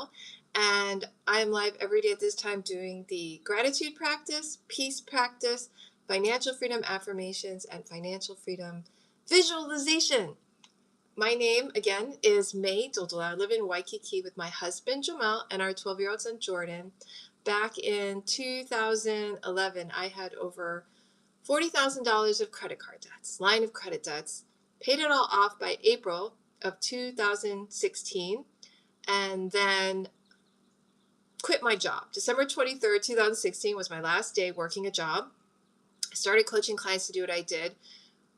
now. And I'm live every day at this time doing the gratitude practice, peace practice, financial freedom affirmations, and financial freedom visualization. My name, again, is May Duldola. I live in Waikiki with my husband, Jamal, and our 12-year-old son, Jordan. Back in 2011, I had over $40,000 of credit card debts, line of credit debts, paid it all off by April of 2016, and then quit my job. December 23rd, 2016 was my last day working a job. I started coaching clients to do what I did,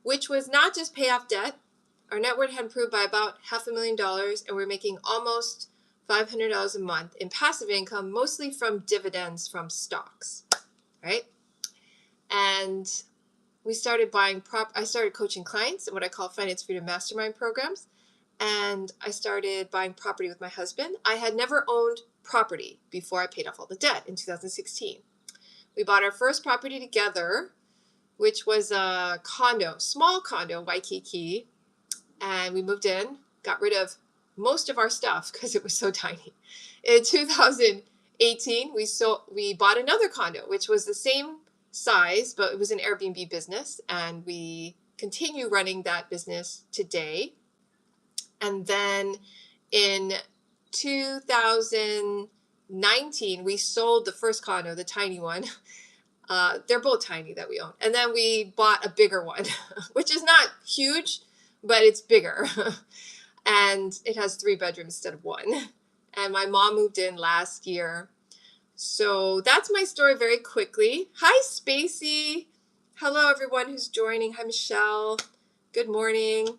which was not just pay off debt. Our net worth had improved by about $500,000, and we're making almost $500 a month in passive income, mostly from dividends from stocks, right? And we started I started coaching clients in what I call Finance Freedom Mastermind programs, and I started buying property with my husband. I had never owned property before I paid off all the debt in 2016. We bought our first property together, which was a condo, small condo, Waikiki, and we moved in, got rid of most of our stuff because it was so tiny. In 2018, we bought another condo, which was the same size, but it was an Airbnb business, and we continue running that business today. And then in 2019, we sold the first condo, the tiny one. They're both tiny that we own. And then we bought a bigger one, which is not huge, but it's bigger. And it has 3 bedrooms instead of 1. And my mom moved in last year. So that's my story very quickly. Hi, Spacey. Hello, everyone who's joining. Hi, Michelle. Good morning.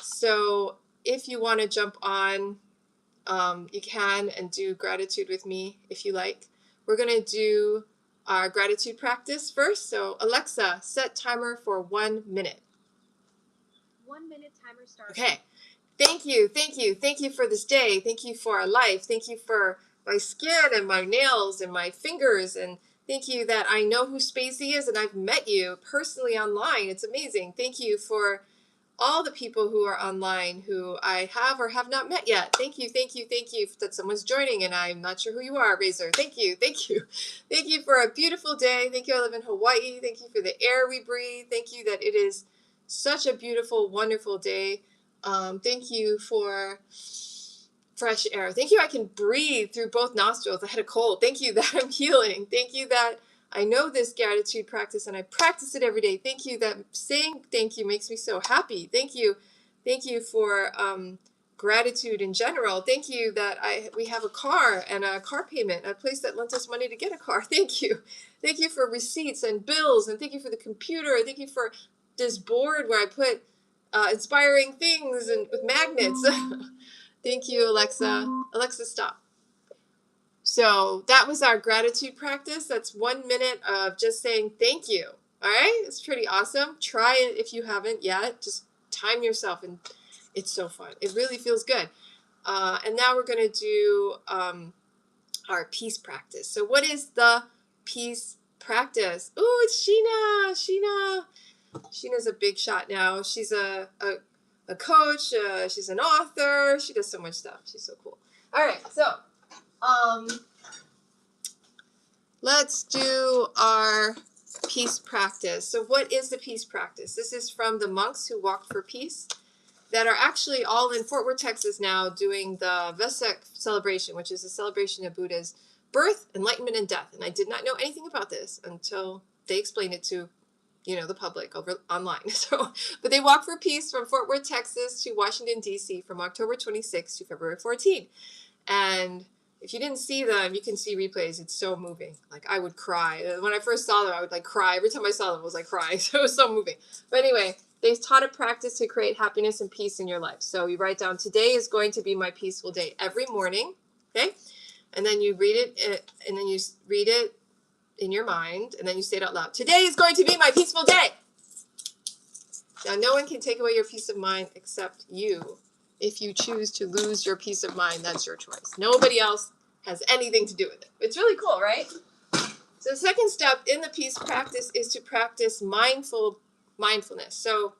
So if you want to jump on, you can, and do gratitude with me if you like. We're going to do our gratitude practice first. So Alexa, set timer for 1 minute. 1 minute timer starts. Okay. Thank you for this day. Thank you for our life. Thank you for my skin and my nails and my fingers. And thank you that I know who Spacey is and I've met you personally online. It's amazing. Thank you for all the people who are online who I have or have not met yet. Thank you that someone's joining and I'm not sure who you are, Razor. Thank you. Thank you for a beautiful day. Thank you. I live in Hawaii. Thank you for the air we breathe. Thank you that it is such a beautiful, wonderful day. Thank you for fresh air. Thank you I can breathe through both nostrils. I had a cold. Thank you that I'm healing. Thank you that I know this gratitude practice and I practice it every day. Thank you that saying thank you makes me so happy. Thank you for gratitude in general. Thank you that we have a car and a car payment, a place that lent us money to get a car. Thank you for receipts and bills, and thank you for the computer. Thank you for this board where I put inspiring things and with magnets. Thank you, Alexa. Alexa, stop. So that was our gratitude practice. That's 1 minute of just saying thank you. All right? It's pretty awesome. Try it if you haven't yet. Just time yourself, and it's so fun. It really feels good. And now we're going to do our peace practice. So what is the peace practice? Oh, it's Sheena. Sheena's a big shot now. She's a coach. She's an author. She does so much stuff. She's so cool. All right, so let's do our peace practice. So what is the peace practice? This is from the monks who walked for peace that are actually all in Fort Worth, Texas now, doing the Vesak celebration, which is a celebration of Buddha's birth, enlightenment, and death. And I did not know anything about this until they explained it to the public over online. So, but they walk for peace from Fort Worth, Texas to Washington, D.C. from October 26th to February 14th. And if you didn't see them, you can see replays. It's so moving. Like, I would cry. When I first saw them, I would cry. Every time I saw them, I was crying. So it was so moving. But anyway, they taught a practice to create happiness and peace in your life. So you write down, today is going to be my peaceful day, every morning. Okay. And then you read it, in your mind, and then you say it out loud. Today is going to be my peaceful day. Now, no one can take away your peace of mind except you. If you choose to lose your peace of mind, that's your choice. Nobody else has anything to do with it. It's really cool, right? So the second step in the peace practice is to practice mindfulness. So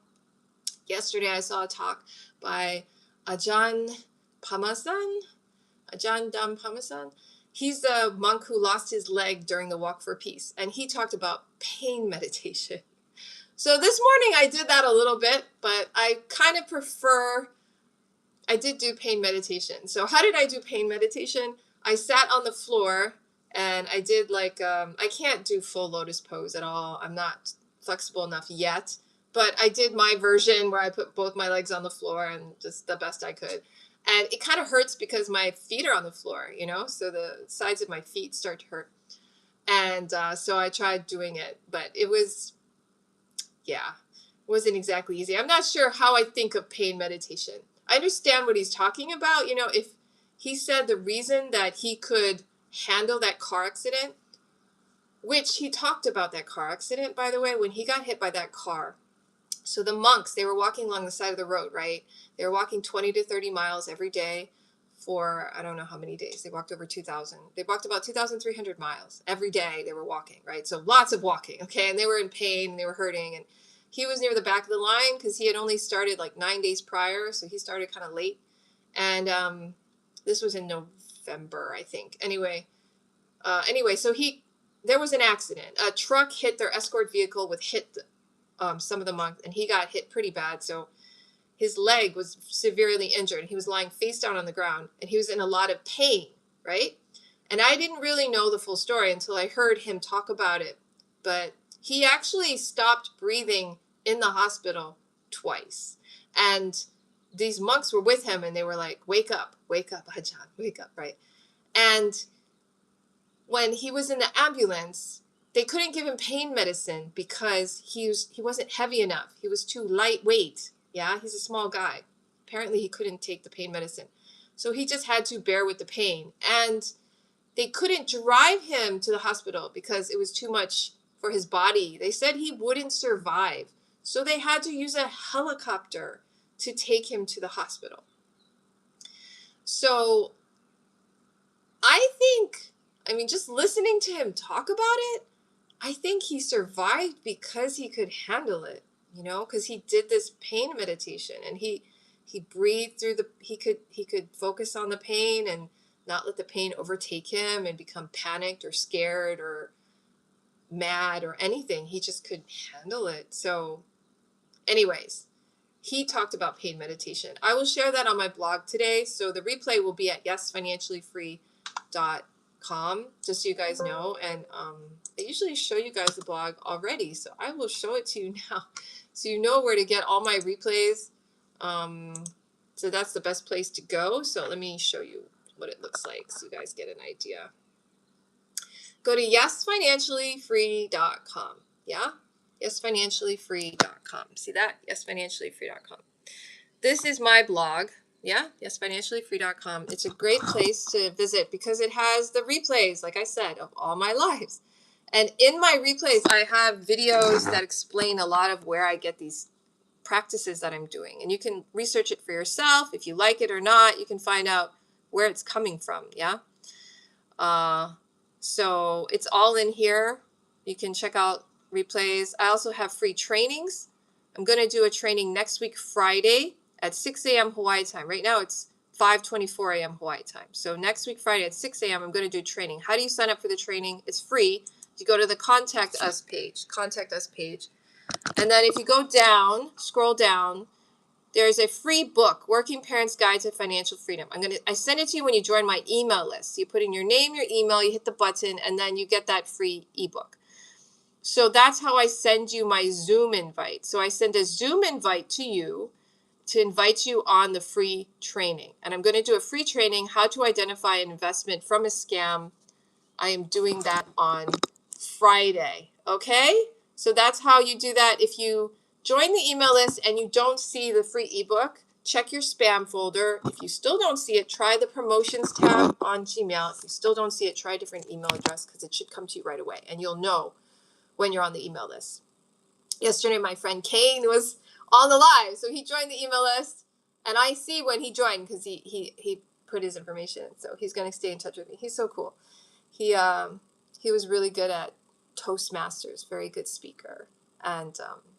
yesterday I saw a talk by Ajahn Pamasan. Ajahn Dhammapamasan. He's the monk who lost his leg during the Walk for Peace, and he talked about pain meditation. So this morning I did that a little bit, but I kind of prefer, I did do pain meditation. So how did I do pain meditation? I sat on the floor and I did like, I can't do full lotus pose at all. I'm not flexible enough yet, but I did my version where I put both my legs on the floor and just the best I could. And it kind of hurts because my feet are on the floor, you know, so the sides of my feet start to hurt. And so I tried doing it, but it was, yeah, wasn't exactly easy. I'm not sure how I think of pain meditation. I understand what he's talking about. You know, if he said the reason that he could handle that car accident, which he talked about that car accident, by the way, when he got hit by that car. So the monks, they were walking along the side of the road, right? They were walking 20 to 30 miles every day for, I don't know how many days. They walked over 2,000. They walked about 2,300 miles every day they were walking, right? So lots of walking, okay? And they were in pain and they were hurting. And he was near the back of the line because he had only started like 9 days prior. So he started kind of late. And this was in November, I think. Anyway, so there was an accident. A truck hit their escort vehicle some of the monks, and he got hit pretty bad. So his leg was severely injured. He was lying face down on the ground, and he was in a lot of pain, right? And I didn't really know the full story until I heard him talk about it. But he actually stopped breathing in the hospital twice. And these monks were with him, and they were like, wake up, Ajahn, wake up, right? And when he was in the ambulance, they couldn't give him pain medicine because he wasn't heavy enough. He was too lightweight. Yeah, he's a small guy. Apparently he couldn't take the pain medicine. So he just had to bear with the pain. And they couldn't drive him to the hospital because it was too much for his body. They said he wouldn't survive. So they had to use a helicopter to take him to the hospital. So just listening to him talk about it, I think he survived because he could handle it, you know, because he did this pain meditation and he breathed through he could focus on the pain and not let the pain overtake him and become panicked or scared or mad or anything. He just could handle it. So anyways, he talked about pain meditation. I will share that on my blog today. So the replay will be at yesfinanciallyfree.com, just so you guys know. And I usually show you guys the blog already, so I will show it to you now so you know where to get all my replays. So that's the best place to go. So let me show you what it looks like so you guys get an idea. Go to yesfinanciallyfree.com. Yeah? Yesfinanciallyfree.com. See that? Yesfinanciallyfree.com. This is my blog. Yeah, yesfinanciallyfree.com. It's a great place to visit because it has the replays, like I said, of all my lives. And in my replays, I have videos that explain a lot of where I get these practices that I'm doing. And you can research it for yourself. If you like it or not, you can find out where it's coming from. Yeah. So it's all in here. You can check out replays. I also have free trainings. I'm going to do a training next week, Friday at 6 a.m. Hawaii time. Right now it's 5:24 a.m. Hawaii time. So next week, Friday at 6 a.m., I'm going to do training. How do you sign up for the training? It's free. You go to the Contact Us page. And then if you go down, scroll down, there's a free book, Working Parents Guide to Financial Freedom. I send it to you when you join my email list. So you put in your name, your email, you hit the button, and then you get that free ebook. So that's how I send you my Zoom invite. So I send a Zoom invite to you to invite you on the free training. And I'm going to do a free training, how to identify an investment from a scam. I am doing that on Friday. Okay? So that's how you do that. If you join the email list and you don't see the free ebook, check your spam folder. If you still don't see it, try the promotions tab on Gmail. If you still don't see it, try a different email address because it should come to you right away and you'll know when you're on the email list. Yesterday, my friend Kane was on the live, so he joined the email list, and I see when he joined because he put his information in, so he's going to stay in touch with me. He's so cool. He was really good at Toastmasters, very good speaker, and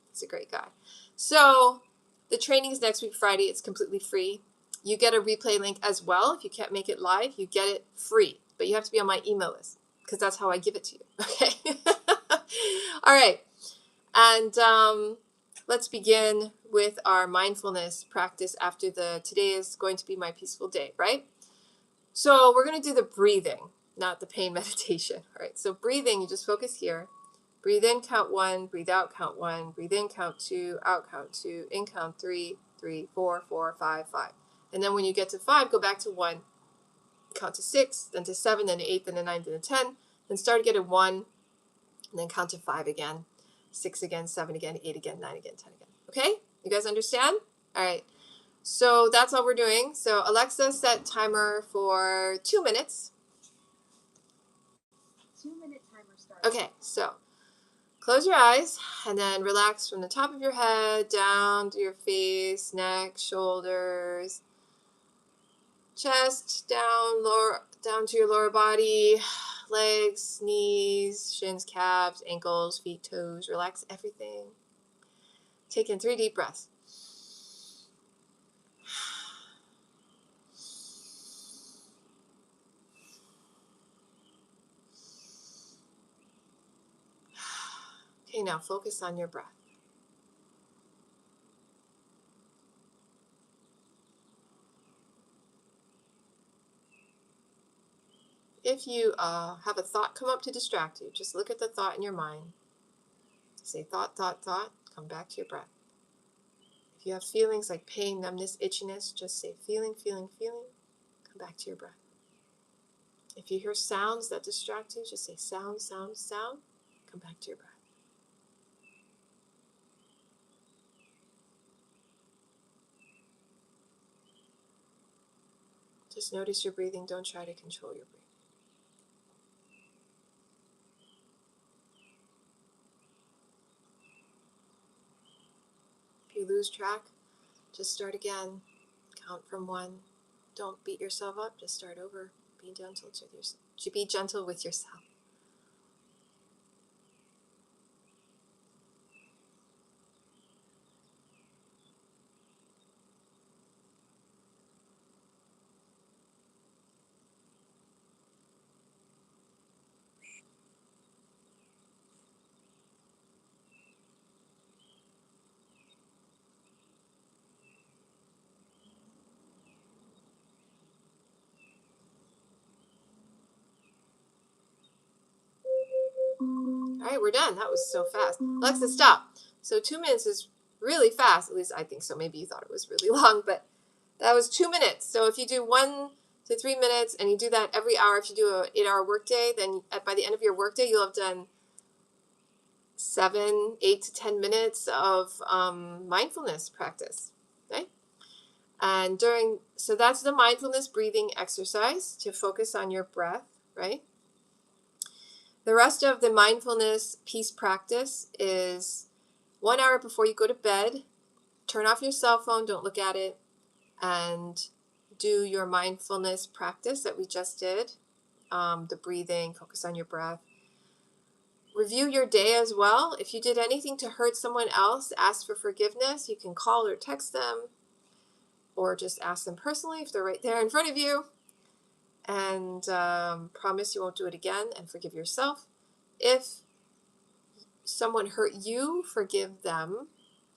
he's a great guy. So the training is next week, Friday. It's completely free. you get a replay link as well. If you can't make it live, you get it free, but you have to be on my email list because that's how I give it to you. Okay. All right. And let's begin with our mindfulness practice after today is going to be my peaceful day, right? So we're going to do the breathing, not the pain meditation. All right. So breathing, you just focus here. Breathe in, count 1, breathe out, count 1, breathe in, count 2, out, count 2, in, count 3, 3, 4, 4, 5, 5. And then when you get to 5, go back to 1, count to 6, then to 7, then to 8, then to 9, then to 10. Then start again at 1, and then count to 5 again, 6 again, 7 again, 8 again, 9 again, 10 again. Okay? You guys understand? All right. So that's all we're doing. So Alexa, set timer for 2 minutes. 2-minute timer started. Okay, so close your eyes and then relax from the top of your head down to your face, neck, shoulders, chest, down to your lower body, legs, knees, shins, calves, ankles, feet, toes. Relax everything. Take in 3 deep breaths. Okay, now focus on your breath. If you have a thought come up to distract you, just look at the thought in your mind. Say thought, thought, thought. Come back to your breath. If you have feelings like pain, numbness, itchiness, just say feeling, feeling, feeling. Come back to your breath. If you hear sounds that distract you, just say sound, sound, sound. Come back to your breath. Just notice your breathing. Don't try to control your breathing. If you lose track, just start again. Count from 1. Don't beat yourself up. Just start over. Be gentle with yourself. Be gentle with yourself. All right, we're done. That was so fast. Alexa, stop. So 2 minutes is really fast. At least I think so. Maybe you thought it was really long, but that was 2 minutes. So if you do 1 to 3 minutes and you do that every hour, if you do an 8-hour workday, then by the end of your workday, you'll have done 8 to 10 minutes of mindfulness practice. Okay? And so that's the mindfulness breathing exercise to focus on your breath, right? The rest of the mindfulness peace practice is 1 hour before you go to bed, turn off your cell phone, don't look at it, and do your mindfulness practice that we just did, the breathing, focus on your breath. Review your day as well. If you did anything to hurt someone else, ask for forgiveness. You can call or text them or just ask them personally if they're right there in front of you. And promise you won't do it again and forgive yourself. If someone hurt you, forgive them,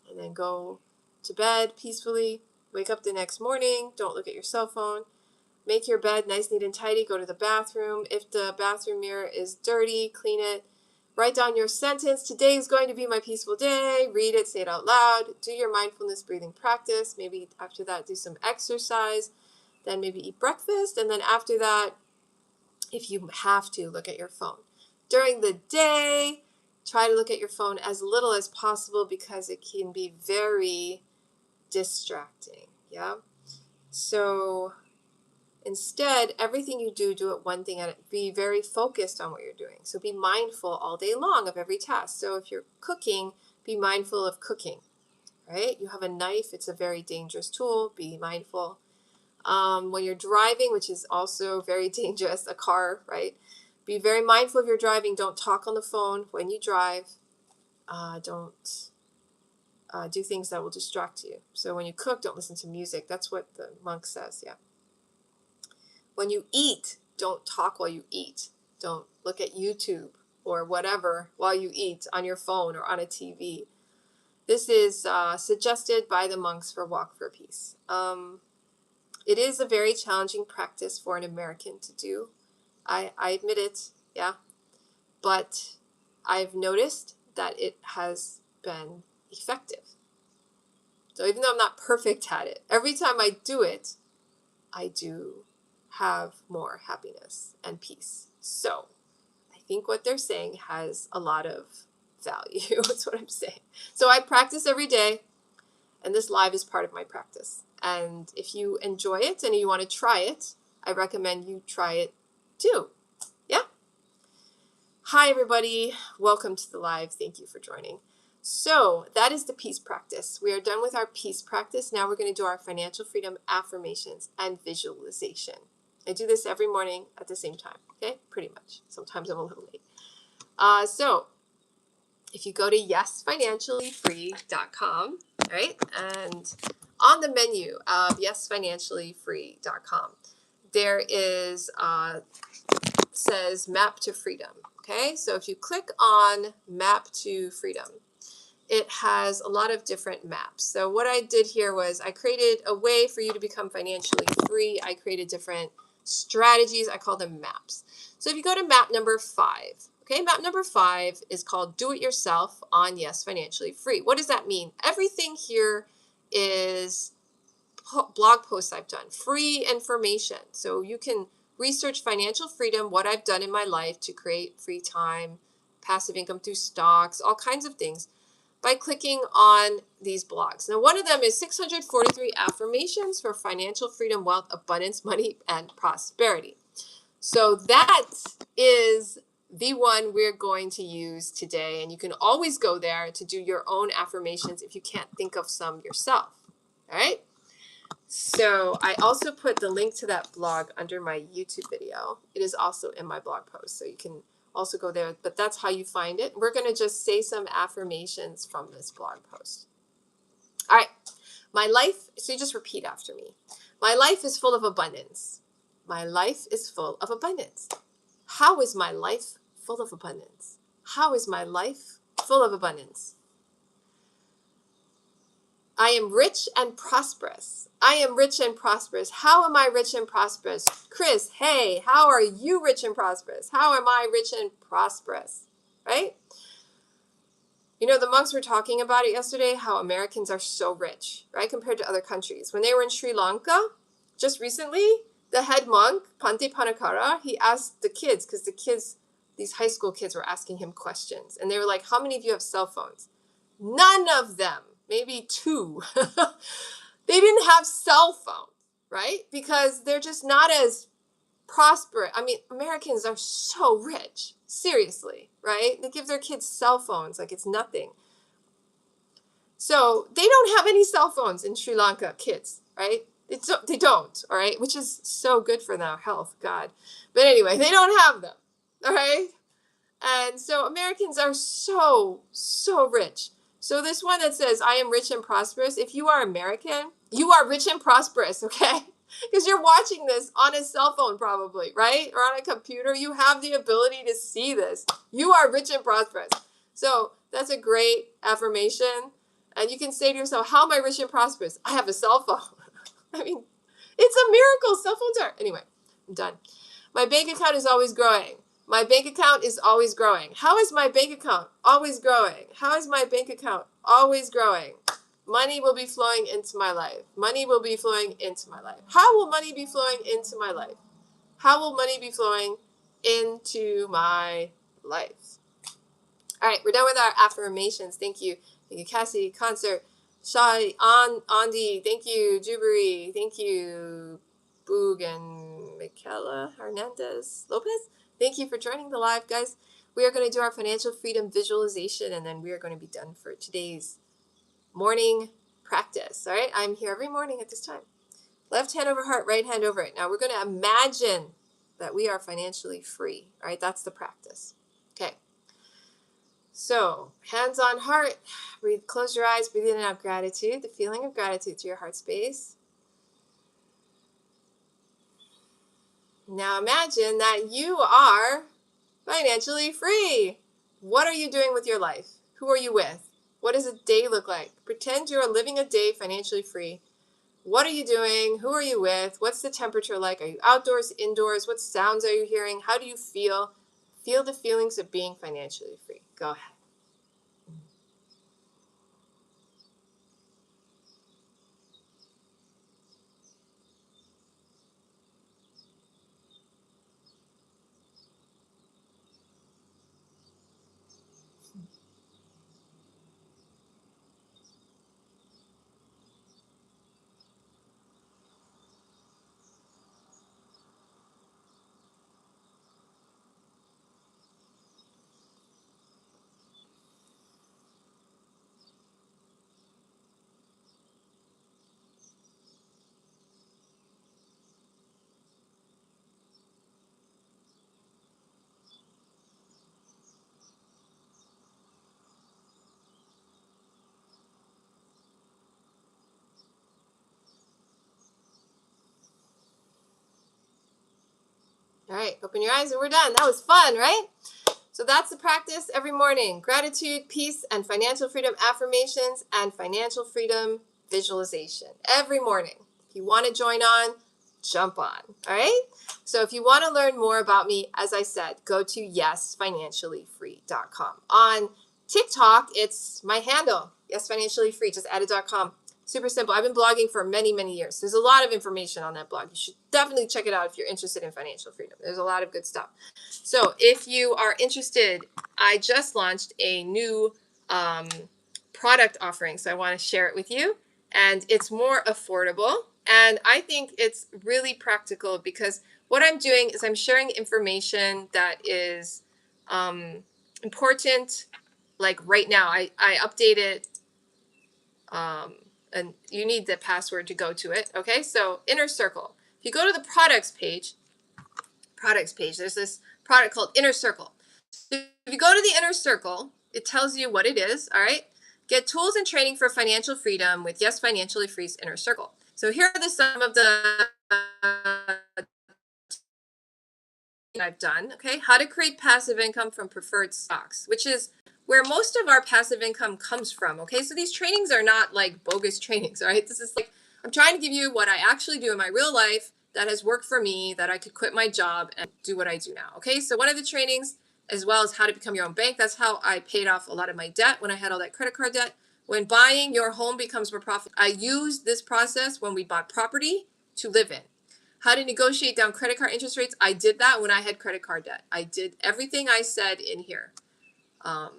and then go to bed peacefully. Wake up the next morning. Don't look at your cell phone. Make your bed nice, neat, and tidy. Go to the bathroom. If the bathroom mirror is dirty, clean it. Write down your sentence. Today is going to be my peaceful day. Read it. Say it out loud. Do your mindfulness breathing practice. Maybe after that, do some exercise. Then maybe eat breakfast. And then after that, if you have to, look at your phone. During the day, try to look at your phone as little as possible because it can be very distracting. Yeah. So instead, everything you do, do it one thing at it. Be very focused on what you're doing. So be mindful all day long of every task. So if you're cooking, be mindful of cooking, right? You have a knife. It's a very dangerous tool. Be mindful. When you're driving, which is also very dangerous, a car, right? Be very mindful of your driving. Don't talk on the phone when you drive. Don't do things that will distract you. So when you cook, don't listen to music. That's what the monk says, yeah. When you eat, don't talk while you eat. Don't look at YouTube or whatever while you eat on your phone or on a TV. This is suggested by the monks for Walk for Peace. It is a very challenging practice for an American to do. I admit it, yeah. But I've noticed that it has been effective. So even though I'm not perfect at it, every time I do it, I do have more happiness and peace. So I think what they're saying has a lot of value. That's what I'm saying. So I practice every day, and this live is part of my practice. And if you enjoy it and you want to try it, I recommend you try it too. Yeah? Hi, everybody. Welcome to the live. Thank you for joining. So that is the peace practice. We are done with our peace practice. Now we're going to do our financial freedom affirmations and visualization. I do this every morning at the same time, okay? Pretty much. Sometimes I'm a little late. So if you go to yesfinanciallyfree.com, right? And on the menu of yesfinanciallyfree.com, there is says map to freedom. Okay, so if you click on map to freedom, it has a lot of different maps. So what I did here was I created a way for you to become financially free. I created different strategies. I call them maps. So if you go to map number 5, okay, map number 5 is called Do It Yourself on Yes Financially Free. What does that mean? Everything here is blog posts I've done, free information. So you can research financial freedom, what I've done in my life to create free time, passive income through stocks, all kinds of things by clicking on these blogs. Now, one of them is 643 affirmations for financial freedom, wealth, abundance, money, and prosperity. So that is the one we're going to use today. And you can always go there to do your own affirmations if you can't think of some yourself. All right. So I also put the link to that blog under my YouTube video. It is also in my blog post, so you can also go there, but that's how you find it. We're going to just say some affirmations from this blog post. All right. My life, so you just repeat after me. My life is full of abundance. My life is full of abundance. How is my life full of abundance? How is my life full of abundance? I am rich and prosperous. I am rich and prosperous. How am I rich and prosperous? Chris, hey, how are you rich and prosperous? How am I rich and prosperous? Right? You know, the monks were talking about it yesterday, how Americans are so rich, right, compared to other countries. When they were in Sri Lanka, just recently, the head monk, Pante Panakara, he asked the kids, because the kids, these high school kids were asking him questions. And they were like, how many of you have cell phones? None of them. Maybe 2. They didn't have cell phones, right? Because they're just not as prosperous. I mean, Americans are so rich, seriously, right? They give their kids cell phones like it's nothing. So they don't have any cell phones in Sri Lanka, kids, right? They don't, all right? Which is so good for their health, God. But anyway, they don't have them, all right? And so Americans are so, so rich. So this one that says, I am rich and prosperous, if you are American, you are rich and prosperous, okay? Because you're watching this on a cell phone probably, right? Or on a computer. You have the ability to see this. You are rich and prosperous. So that's a great affirmation. And you can say to yourself, how am I rich and prosperous? I have a cell phone. I mean, it's a miracle. Cell phones are. Anyway, I'm done. My bank account is always growing. My bank account is always growing. How is my bank account always growing? How is my bank account always growing? Money will be flowing into my life. Money will be flowing into my life. How will money be flowing into my life? How will money be flowing into my life? All right, we're done with our affirmations. Thank you. Thank you, Cassie, Concert, Shai, Andy. Thank you, Jubery. Thank you, Boog and Michaela Hernandez Lopez. Thank you for joining the live, guys. We are going to do our financial freedom visualization, and then we are going to be done for today's morning practice. All right, I'm here every morning at this time. Left hand over heart, right hand over it. Now we're going to imagine that we are financially free. All right, that's the practice. Okay. So, hands on heart. Breathe, close your eyes, breathe in and out gratitude, the feeling of gratitude to your heart space. Now imagine that you are financially free. What are you doing with your life? Who are you with? What does a day look like? Pretend you're living a day financially free. What are you doing? Who are you with? What's the temperature like? Are you outdoors, indoors? What sounds are you hearing? How do you feel? Feel the feelings of being financially free. Go ahead. All right, open your eyes and we're done. That was fun, right? So that's the practice every morning. Gratitude, peace, and financial freedom affirmations and financial freedom visualization every morning. If you want to join on, jump on. All right? So if you want to learn more about me, as I said, go to yesfinanciallyfree.com. On TikTok, it's my handle, yesfinanciallyfree. Just add it.com. Super simple. I've been blogging for many, many years. There's a lot of information on that blog. You should definitely check it out if you're interested in financial freedom. There's a lot of good stuff. So if you are interested, I just launched a new product offering. So I want to share it with you. And it's more affordable. And I think it's really practical because what I'm doing is I'm sharing information that is important. Like right now, I updated, and you need the password to go to it. Okay, so Inner Circle. If you go to the products page, there's this product called Inner Circle. So if you go to the Inner Circle, it tells you what it is. All right. Get tools and training for financial freedom with Yes Financially Free's Inner Circle. So here are some of the I've done. Okay. How to create passive income from preferred stocks, which is where most of our passive income comes from. Okay. So these trainings are not like bogus trainings. All right. This is like, I'm trying to give you what I actually do in my real life that has worked for me, that I could quit my job and do what I do now. Okay. So one of the trainings, as well as how to become your own bank. That's how I paid off a lot of my debt when I had all that credit card debt. When buying your home becomes more profitable, I used this process when we bought property to live in. How to negotiate down credit card interest rates. I did that when I had credit card debt. I did everything I said in here. Um,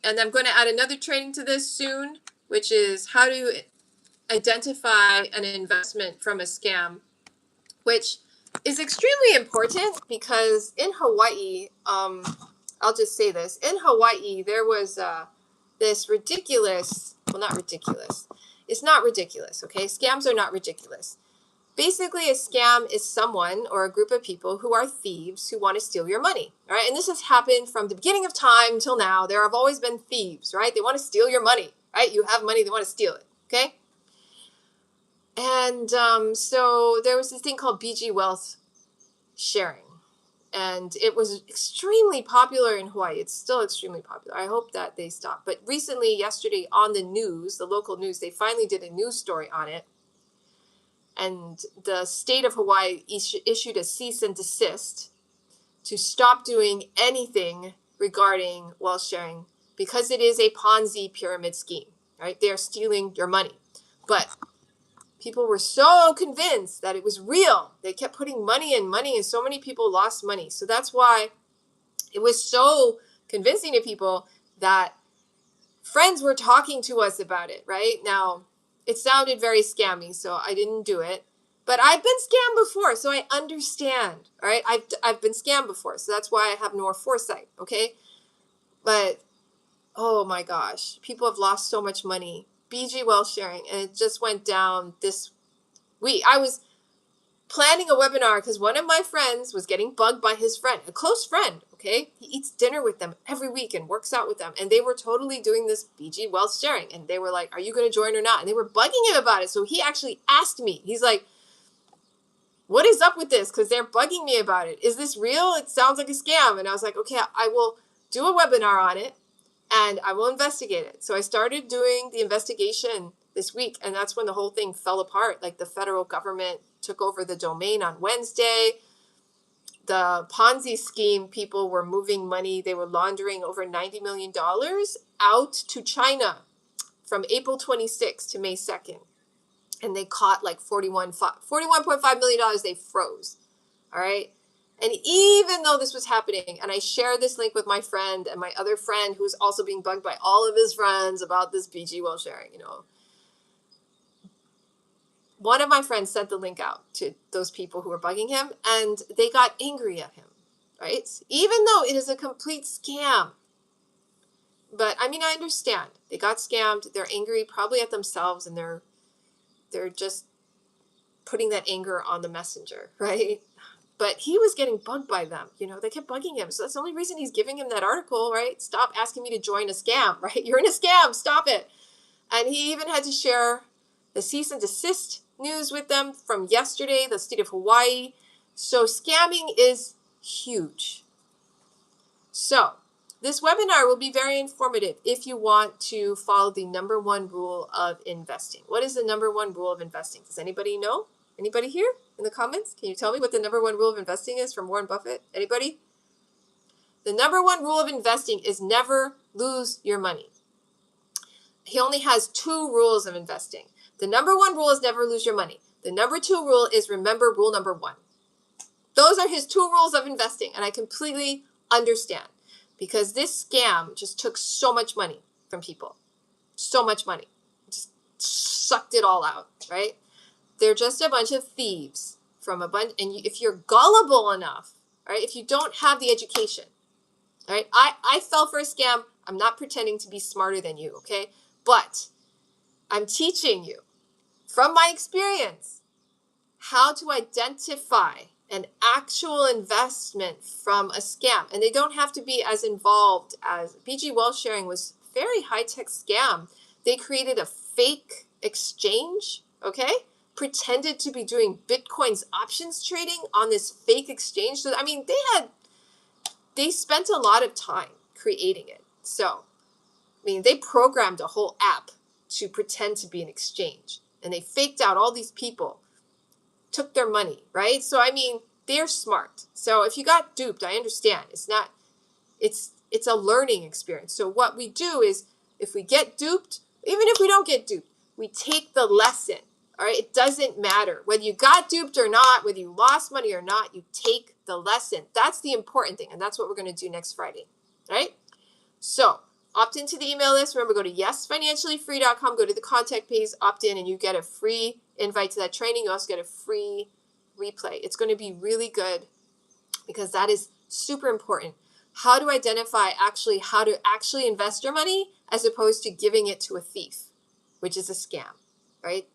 and I'm going to add another training to this soon, which is how to identify an investment from a scam, which is extremely important because in Hawaii, I'll just say this, in Hawaii, there was this ridiculous, well, not ridiculous. It's not ridiculous, okay? Scams are not ridiculous. Basically, a scam is someone or a group of people who are thieves who want to steal your money, all right? And this has happened from the beginning of time till now. There have always been thieves, right? They want to steal your money, right? You have money, they want to steal it, okay? And so there was this thing called BG Wealth sharing. And it was extremely popular in Hawaii. It's still extremely popular. I hope that they stop. But recently, yesterday on the news, the local news, they finally did a news story on it. And the state of Hawaii issued a cease and desist to stop doing anything regarding wealth sharing because it is a Ponzi pyramid scheme, right? They are stealing your money. But people were so convinced that it was real. They kept putting money, and so many people lost money. So that's why it was so convincing to people that friends were talking to us about it, right? Now, it sounded very scammy, so I didn't do it. But I've been scammed before, so I understand, all right? I've been scammed before, so that's why I have more foresight, okay? But, oh my gosh, people have lost so much money. BG Wealth sharing, and it just went down this week. planning a webinar because one of my friends was getting bugged by his friend, a close friend, okay? He eats dinner with them every week and works out with them. And they were totally doing this BG wealth sharing. And they were like, are you going to join or not? And they were bugging him about it. So he actually asked me, he's like, what is up with this? Because they're bugging me about it. Is this real? It sounds like a scam. And I was like, okay, I will do a webinar on it and I will investigate it. So I started doing the investigation this week, and that's when the whole thing fell apart. Like the federal government took over the domain on Wednesday. The Ponzi scheme people were moving money. They were laundering over $90 million out to China from April 26th to May 2nd. And they caught like $41.5 million they froze. All right. And even though this was happening, and I shared this link with my friend and my other friend who's also being bugged by all of his friends about this BG wealth sharing, one of my friends sent the link out to those people who were bugging him, and they got angry at him, right? Even though it is a complete scam. But I mean, I understand. They got scammed. They're angry probably at themselves, and they're just putting that anger on the messenger, right? But he was getting bugged by them. They kept bugging him. So that's the only reason he's giving him that article, right? Stop asking me to join a scam, right? You're in a scam. Stop it. And he even had to share the cease and desist news with them from yesterday, the state of Hawaii. So scamming is huge. So this webinar will be very informative if you want to follow the number one rule of investing. What is the number one rule of investing? Does anybody know? Anybody here in the comments? Can you tell me what the number one rule of investing is from Warren Buffett? Anybody? The number one rule of investing is never lose your money. He only has two rules of investing. The number one rule is never lose your money. The number two rule is remember rule number one. Those are his two rules of investing, and I completely understand because this scam just took so much money from people. So much money. Just sucked it all out, right? They're just a bunch of thieves from a bunch, and if you're gullible enough, right? If you don't have the education, right? I fell for a scam. I'm not pretending to be smarter than you, okay? But I'm teaching you from my experience how to identify an actual investment from a scam. And they don't have to be as involved as BG Wealth Sharing was a very high-tech scam. They created a fake exchange, okay? Pretended to be doing Bitcoin's options trading on this fake exchange. So, I mean, they spent a lot of time creating it. So, I mean, they programmed a whole app to pretend to be an exchange. And they faked out all these people, took their money, right? So, I mean, they're smart. So if you got duped, I understand. It's a learning experience. So what we do is if we get duped, even if we don't get duped, we take the lesson, all right? It doesn't matter whether you got duped or not, whether you lost money or not, you take the lesson. That's the important thing. And that's what we're going to do next Friday, right? So opt into the email list. Remember, go to yesfinanciallyfree.com, go to the contact page, opt in, and you get a free invite to that training. You also get a free replay. It's going to be really good because that is super important. How to identify how to actually invest your money as opposed to giving it to a thief, which is a scam, right?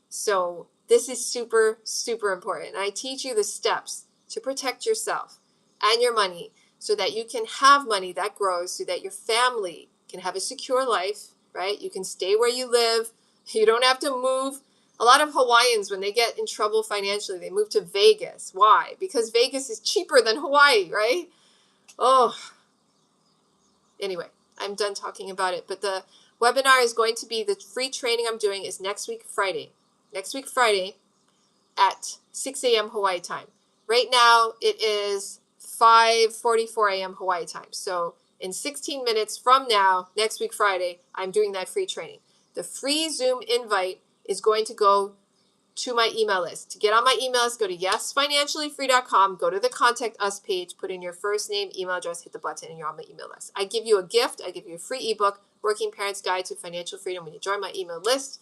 So this is super, super important. And I teach you the steps to protect yourself and your money so that you can have money that grows, so that your family can have a secure life, right? You can stay where you live. You don't have to move. A lot of Hawaiians, when they get in trouble financially, they move to Vegas. Why? Because Vegas is cheaper than Hawaii, right? Oh, anyway, I'm done talking about it. But the webinar is going to be, the free training I'm doing is next week, Friday. Next week, Friday at 6 a.m. Hawaii time. Right now, it is 5:44 a.m. Hawaii time. So in 16 minutes from now, next week, Friday, I'm doing that free training. The free Zoom invite is going to go to my email list. To get on my email list, go to yesfinanciallyfree.com, go to the contact us page, put in your first name, email address, hit the button, and you're on my email list. I give you a gift. I give you a free ebook, Working Parents Guide to Financial Freedom, when you join my email list.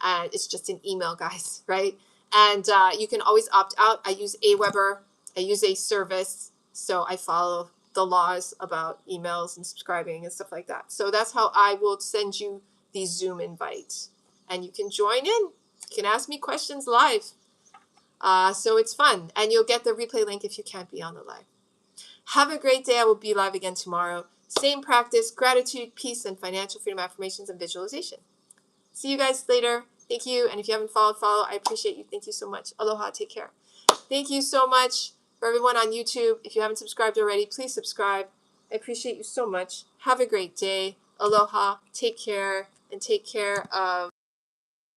And it's just an email, guys, right? And you can always opt out. I use Aweber. I use a service. So I follow the laws about emails and subscribing and stuff like that. So that's how I will send you these Zoom invites. And you can join in. You can ask me questions live. So it's fun, and you'll get the replay link if you can't be on the live. Have a great day. I will be live again tomorrow. Same practice, gratitude, peace, and financial freedom affirmations and visualization. See you guys later. Thank you. And if you haven't followed, follow. I appreciate you. Thank you so much. Aloha. Take care. Thank you so much for everyone on YouTube. If you haven't subscribed already, please subscribe. I appreciate you so much. Have a great day. Aloha. Take care. And take care of